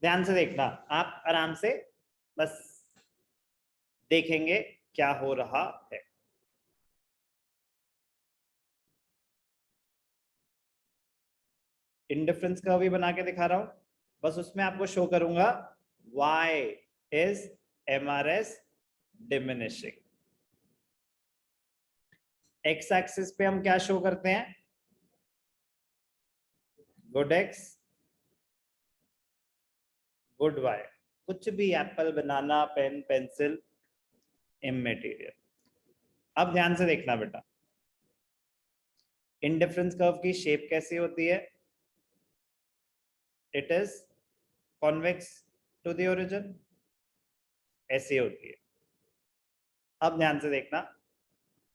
ध्यान से देखना, आप आराम से बस देखेंगे क्या हो रहा है। इंडिफरेंस कर्व भी बना के दिखा रहा हूं, बस उसमें आपको शो करूंगा y is MRS diminishing. x axis पे हम क्या शो करते हैं, गुड x गुड y, कुछ भी apple banana pen pencil immaterial. अब ध्यान से देखना बेटा, इंडिफरेंस कर्व की शेप कैसी होती है, it is convex to the origin, ऐसी होती है। अब ध्यान से देखना,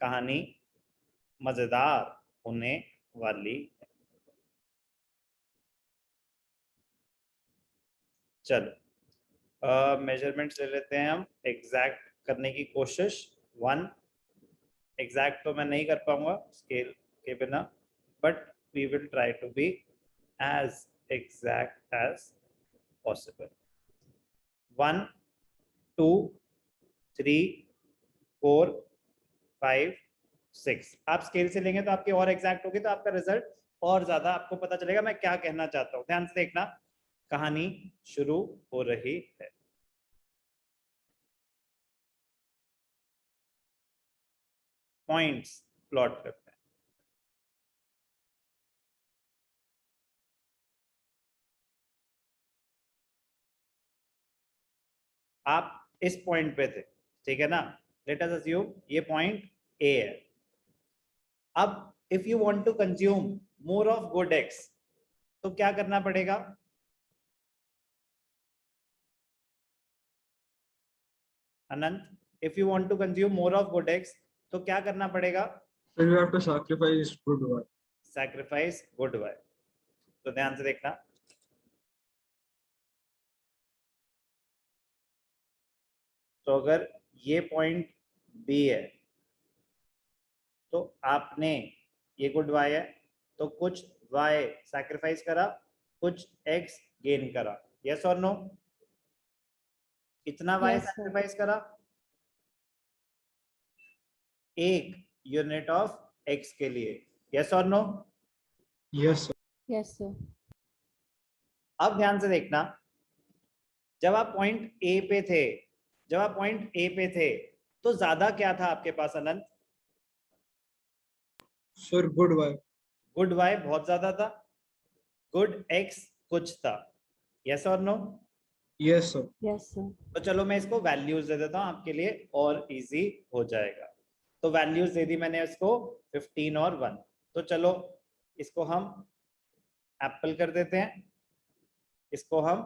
कहानी मजेदार होने वाली है। चलो मेजरमेंट्स ले लेते हैं हम, एग्जैक्ट करने की कोशिश। 1 एग्जैक्ट तो मैं नहीं कर पाऊंगा स्केल के बिना, but we will try to be as exact as possible. 1 2 3 4 5 6। आप स्केल से लेंगे तो आपकी और एग्जैक्ट होगी, तो आपका रिजल्ट और ज्यादा आपको पता चलेगा मैं क्या कहना चाहता हूं। ध्यान से देखना, कहानी शुरू हो रही है। पॉइंट्स प्लॉट करते हैं। आप इस पॉइंट पे थे, ठीक है ना, लेट अस अज्यूम ये पॉइंट ए है। अब if you want to consume more of good X, तो क्या करना पड़ेगा, Anant, if you want to consume more of good X तो क्या करना पड़ेगा, Then we have to sacrifice good Y. Sacrifice good Y. तो ध्यान से देखना, तो अगर ये पॉइंट बी है तो आपने, ये गुड वाई है तो कुछ वाई सैक्रिफाइस करा, कुछ एक्स गेन करा, यस और नो, कितना वाई सैक्रिफाइस करा, 1 यूनिट ऑफ एक्स के लिए, यस और no. Yes, sir. Yes, sir. अब ध्यान से देखना, जब आप पॉइंट ए पे थे, जब आप पॉइंट ए पे थे तो ज्यादा क्या था आपके पास Anant, Sir, good Y. Good Y बहुत ज्यादा था, गुड एक्स कुछ था, यस और no. Yes, sir. Yes, sir. तो चलो मैं इसको वैल्यूज दे देता हूं आपके लिए और इजी हो जाएगा। तो वैल्यूज दे दी मैंने इसको 15 और 1। तो चलो इसको हम एप्पल कर देते हैं, इसको हम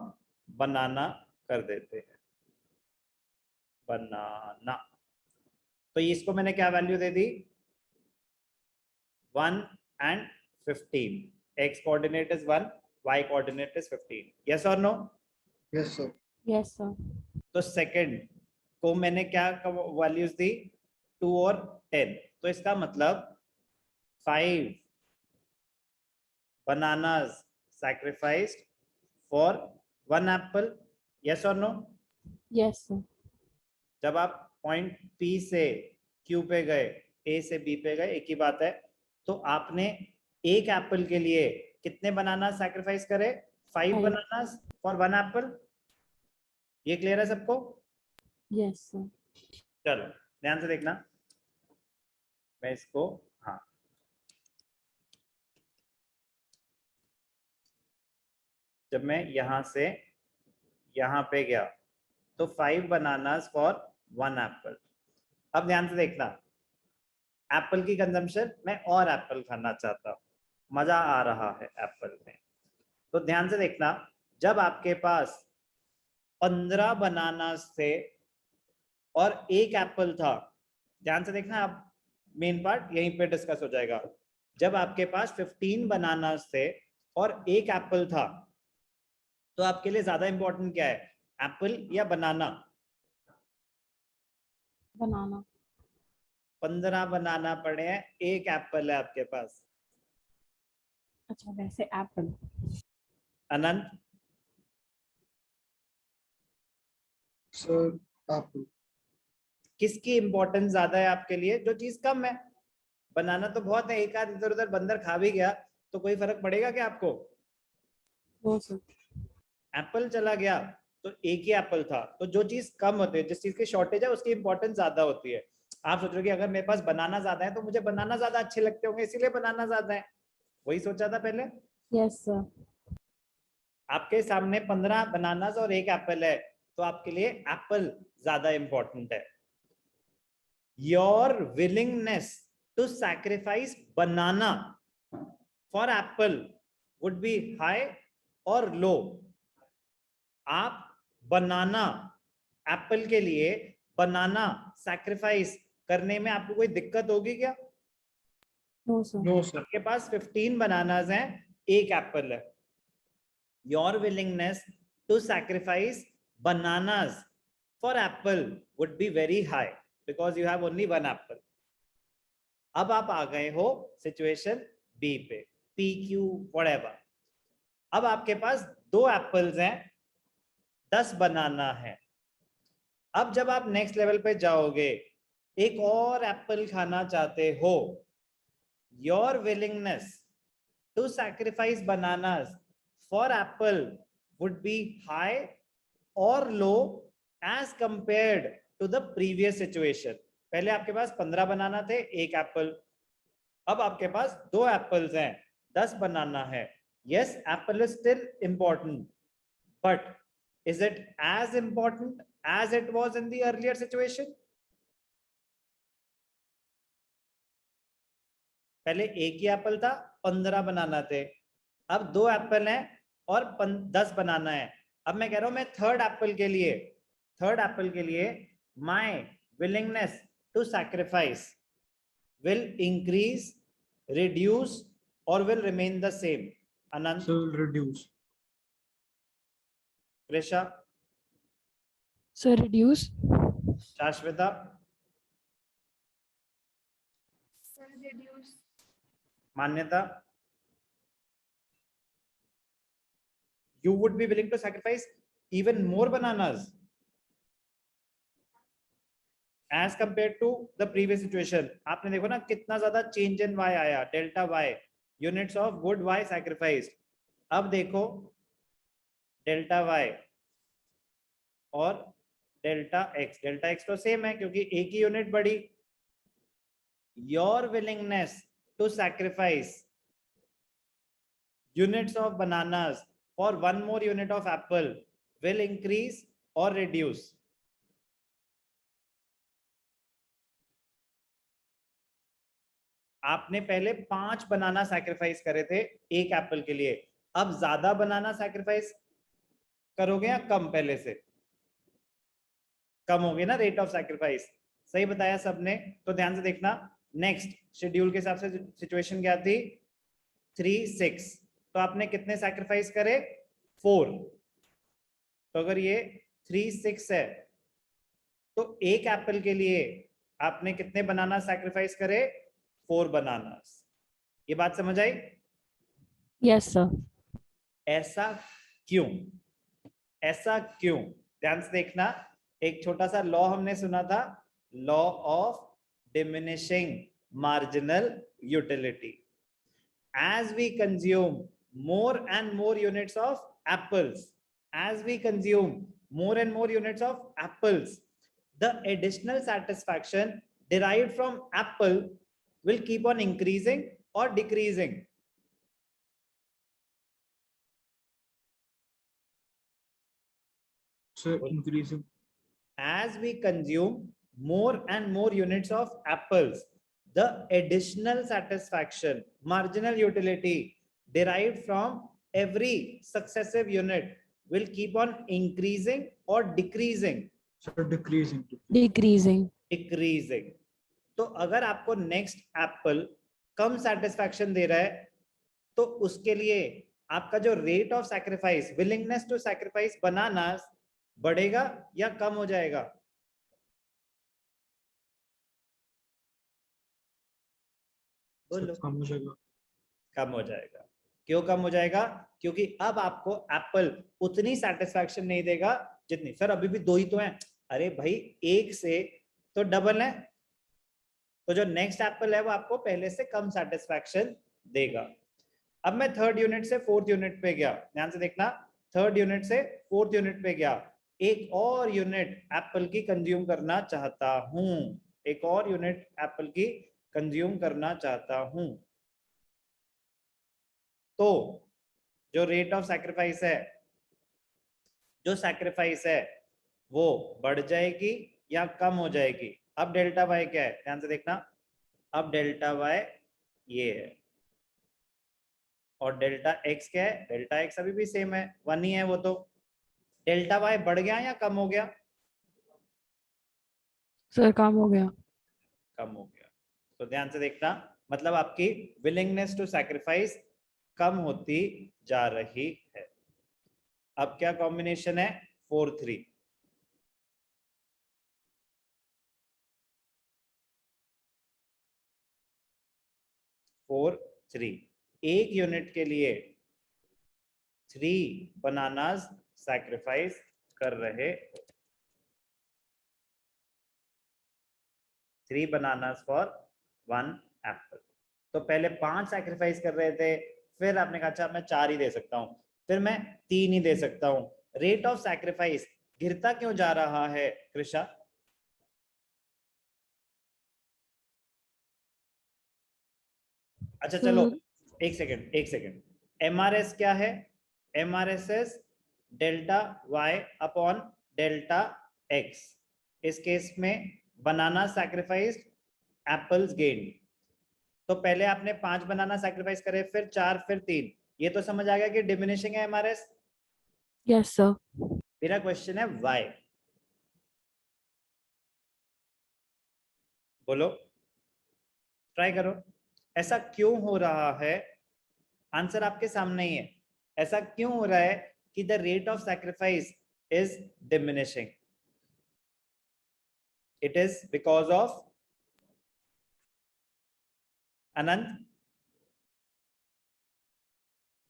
बनाना कर देते हैं, बनाना। तो इसको मैंने क्या value they the, 1 and 15, x coordinate is 1, y coordinate is 15, yes or no। Yes, sir. Yes, sir. तो सेकंड को मैंने क्या वैल्यूज दी, 2 और 10। तो इसका मतलब 5 bananas sacrificed for 1 apple, yes or no। Yes, sir. जब आप पॉइंट P से Q पे गए, A से B पे गए, एक ही बात है। तो आपने एक एप्पल के लिए कितने बनाना सैक्रिफाइस करे, 5 Five. Bananas for 1 Apple. ये क्लियर है सबको। Yes, sir. चलो ध्यान से देखना, मैं इसको, हाँ, जब मैं यहां से यहां पे गया तो 5 बनानास फॉर 1 एप्पल। अब ध्यान से देखना, एप्पल की कंजम्पशन, मैं और एप्पल खाना चाहता हूँ, मजा आ रहा है एप्पल में। तो ध्यान से देखना, जब आपके पास 15 बनानास थे और 1 एप्पल था, ध्यान से देखना, अब मेन पार्ट यहीं पे डिस्कस हो जाएगा। जब आपके पास 15 बनानास थे और 1 एप्पल था, तो आपके लिए ज्यादा इंपॉर्टेंट क्या है, एप्पल या बनाना। Banana. 15 बनाना पड़े हैं, एक एप्पल है आपके पास। अच्छा वैसे apple. अनंत, Sir, apple. किसकी इंपॉर्टेंस ज्यादा है आपके लिए? जो चीज कम है। बनाना तो बहुत है, एक आध इधर उधर बंदर खा भी गया तो कोई फर्क पड़ेगा क्या आपको? No sir. एप्पल चला गया तो एक ही एप्पल था, तो जो चीज कम होती है, जिस चीज की शॉर्टेज है उसकी इंपॉर्टेंस ज्यादा होती है। आप सोच रहे हो कि अगर मेरे पास बनाना ज्यादा है तो मुझे बनाना ज्यादा अच्छे लगते होंगे, इसीलिए बनाना ज्यादा है। वही सोचा था पहले। Yes sir. आपके सामने 15 बनानास और एक एप्पल है, तो आपके लिए एप्पल ज्यादा इंपॉर्टेंट है। Your willingness to sacrifice banana for apple would be high और लो? आप बनाना, एप्पल के लिए बनाना सैक्रिफाइस करने में आपको कोई दिक्कत होगी क्या? No sir. No, sir. आपके पास 15 बनानास हैं, एक एप्पल है। Your willingness to sacrifice bananas for apple would be very high because you have only one apple. अब आप आ गए हो सिचुएशन बी पे, पी क्यू whatever. अब आपके पास 2 एप्पल्स हैं, 10 बनाना है। अब जब आप नेक्स्ट लेवल पे जाओगे, एक और एप्पल खाना चाहते हो, your willingness to sacrifice bananas for apple would be high और low as compared to the previous situation. पहले आपके पास 15 बनाना थे, एक एप्पल। अब आपके पास 2 एप्पल्स हैं, 10 बनाना है। Yes, apple is still important, but is it as important as it was in the earlier situation? पहले एक ही एप्पल था, 15 बनाना थे। अब 2 एप्पल हैं और 10 बनाना है। अब मैं कह रहा हूं, मैं थर्ड एप्पल के लिए my willingness to sacrifice will increase, reduce or will remain the same? Anand, Sir, will reduce. Krisha, Sir reduce. Shashwita, Sir, reduce. Manyata, you would be willing to sacrifice even more bananas as compared to the previous situation. आपने देखो ना कितना ज्यादा change in y आया, delta y, units of good y sacrificed. अब देखो delta y और delta x तो सेम है क्योंकि एक ही यूनिट बढ़ी। Your willingness to sacrifice units of bananas for one more unit of apple will increase or reduce? आपने पहले 5 बनाना सैक्रिफाइस करे थे एक एप्पल के लिए, अब ज्यादा बनाना सैक्रिफाइस करोगे या कम? पहले से कम होगी ना रेट ऑफ सैक्रिफाइस। सही बताया सबने, तो ध्यान से देखना। नेक्स्ट शेड्यूल के हिसाब से सिचुएशन क्या थी? 3 6, तो आपने कितने सैक्रिफाइस करे? 4। तो अगर ये 3 6 है तो एक एप्पल के लिए आपने कितने बनाना सैक्रिफाइस करे? 4 बनानास। ये बात समझ आई? Yes sir. ऐसा क्यों? ऐसा क्यों? ध्यान से देखना। एक छोटा सा लॉ हमने सुना था, law of diminishing marginal utility. as we consume more and more units of apples, as we consume more and more units of apples, the additional satisfaction derived from apple will keep on increasing or decreasing? Sir, increasing. As we consume more and more units of apples, the additional satisfaction, marginal utility derived from every successive unit will keep on increasing or decreasing? Sir, decreasing. Decreasing. Decreasing. तो अगर आपको next apple कम satisfaction दे रहा है तो उसके लिए आपका जो rate of sacrifice, willingness to sacrifice banana बढ़ेगा या कम हो जाएगा? बोलो। कम हो जाएगा। कम हो जाएगा। क्यों कम हो जाएगा? क्योंकि अब आपको एप्पल उतनी सेटिस्फैक्शन नहीं देगा जितनी, सर अभी भी दो ही तो हैं। अरे भाई एक से तो डबल है, तो जो नेक्स्ट एप्पल है वो आपको पहले से कम सेटिस्फैक्शन देगा। अब मैं थर्ड यूनिट से फोर्थ यूनिट पे गया, ध्यान से देखना, थर्ड यूनिट से फोर्थ यूनिट पे गया, एक और यूनिट एप्पल की कंज्यूम करना चाहता हूं, एक और यूनिट एप्पल की कंज्यूम करना चाहता हूं, तो जो रेट ऑफ सैक्रिफाइस है, जो सैक्रिफाइस है वो बढ़ जाएगी या कम हो जाएगी? अब डेल्टा वाई क्या है, ध्यान से देखना, अब डेल्टा वाई ये है और डेल्टा एक्स क्या है? डेल्टा एक्स अभी भी सेम है, 1 ही है वो। तो डेल्टा वाई बढ़ गया या कम हो गया? सर काम हो गया। कम हो गया। तो ध्यान से देखना, मतलब आपकी विलिंगनेस टू सैक्रिफाइस कम होती जा रही है। अब क्या कॉम्बिनेशन है? 4-3। 4-3, एक यूनिट के लिए 3 बनानास सैक्रिफाइस कर रहे, 3 बनानास फॉर 1 एप्पल। तो पहले 5 सैक्रिफाइस कर रहे थे, फिर आपने कहा अच्छा मैं 4 ही दे सकता हूं, फिर मैं 3 ही दे सकता हूं। रेट ऑफ सैक्रिफाइस गिरता क्यों जा रहा है कृषा? अच्छा चलो, एक सेकंड, MRS क्या है? MRS is delta Y upon delta X. इस केस में बनाना सैक्रिफाइस, एप्पल्स गेन। तो पहले आपने 5 बनाना सैक्रिफाइस करे, फिर 4, फिर 3, ये तो समझ आ गया कि डिमिनिशिंग है MRS। Yes sir. मेरा क्वेश्चन है वाई, बोलो, ट्राई करो, ऐसा क्यों हो रहा है? आंसर आपके सामने ही है। ऐसा क्यों हो रहा है कि the rate of sacrifice is diminishing? It is because of, Anant?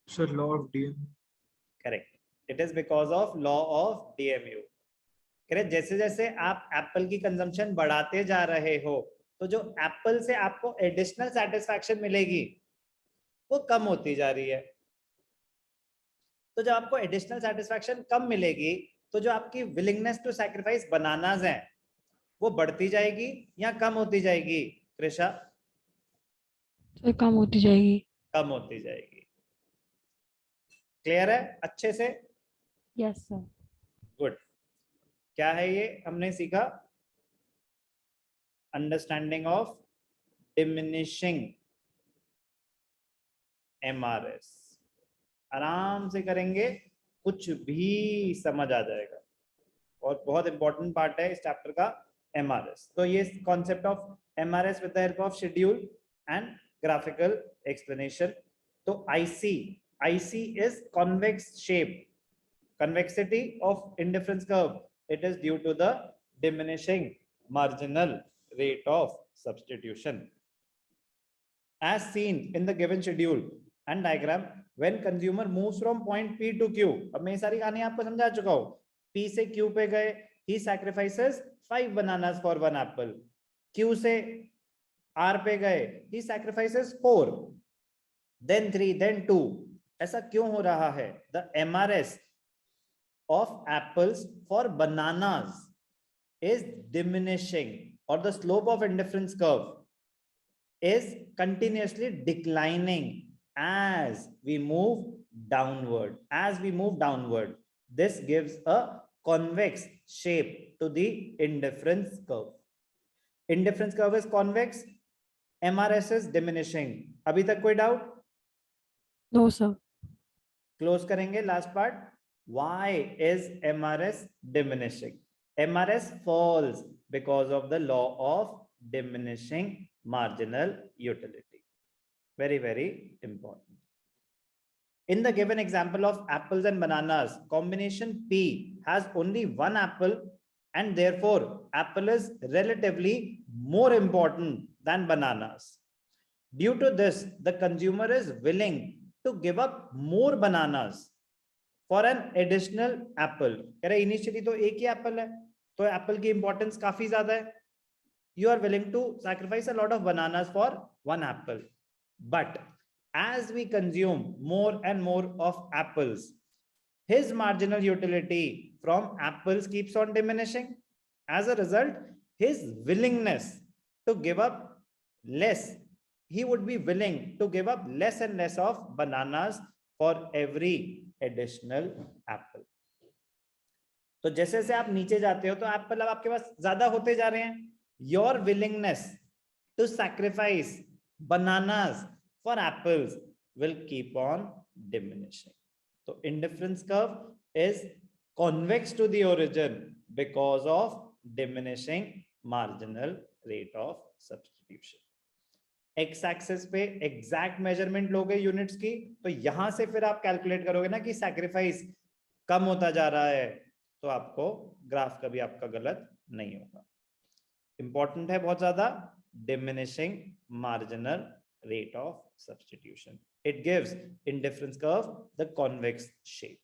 Sir, law of DM. Correct, it is because of law of DMU। Correct, जैसे जैसे आप एप्पल की कंजम्पशन बढ़ाते जा रहे हो, तो जो एप्पल से आपको एडिशनल सेटिस्फैक्शन मिलेगी वो कम होती जा रही है। तो जब आपको एडिशनल सेटिस्फैक्शन कम मिलेगी, तो जो आपकी विलिंगनेस टू सैक्रिफाइस बनानास है वो बढ़ती जाएगी या कम होती जाएगी कृषा? सर काम होती जाएगी। कम होती जाएगी। क्लियर है अच्छे से? Yes sir. गुड। क्या है ये हमने सीखा? Understanding of diminishing MRS। आराम से करेंगे, कुछ भी समझ आ जाएगा, और बहुत इंपॉर्टेंट पार्ट है इस चैप्टर का MRS। तो ये concept of MRS with the help of schedule and graphical explanation. तो IC is convex shape, convexity of indifference curve, it is due to the diminishing marginal rate of substitution as seen in the given schedule and diagram when consumer moves from point P to Q। अब मैं ये सारी कहानी आपको समझा चुका हूं। P से Q पे गए, he sacrifices 5 bananas for 1 apple। Q से R पे गए, he sacrifices 4, then 3, then 2। ऐसा क्यों हो रहा है? The MRS of apples for bananas is diminishing, or the slope of indifference curve is continuously declining as we move downward. As we move downward, this gives a convex shape to the indifference curve। Indifference curve is convex, MRS is diminishing। अभी तक कोई doubt? No sir. Close करेंगे last part. Why is MRS diminishing? MRS falls because of the law of diminishing marginal utility। Very, very important। In the given example of apples and bananas, combination P has only 1 apple, and therefore apple is relatively more important than bananas। Due to this, the consumer is willing to give up more bananas for an additional apple. कह रहे initially तो एक ही apple है, तो apple की importance काफी ज्यादा है. You are willing to sacrifice a lot of bananas for one apple. But as we consume more and more of apples, his marginal utility from apples keeps on diminishing. As a result, his willingness to give up less, he would be willing to give up less and less of bananas for every additional apple. तो जैसे जैसे आप नीचे जाते हो तो Apple अब आपके पास ज्यादा होते जा रहे हैं. Your willingness to sacrifice bananas for apples will keep on diminishing. So indifference curve is convex to the origin because of diminishing marginal rate of substitution. X axis पे exact measurement लोगे units की, तो यहां से फिर आप calculate करोगे ना कि sacrifice कम होता जा रहा है, तो आपको ग्राफ कभी आपका गलत नहीं होगा. Important है बहुत ज्यादा, diminishing marginal rate of substitution. It gives indifference curve the convex shape.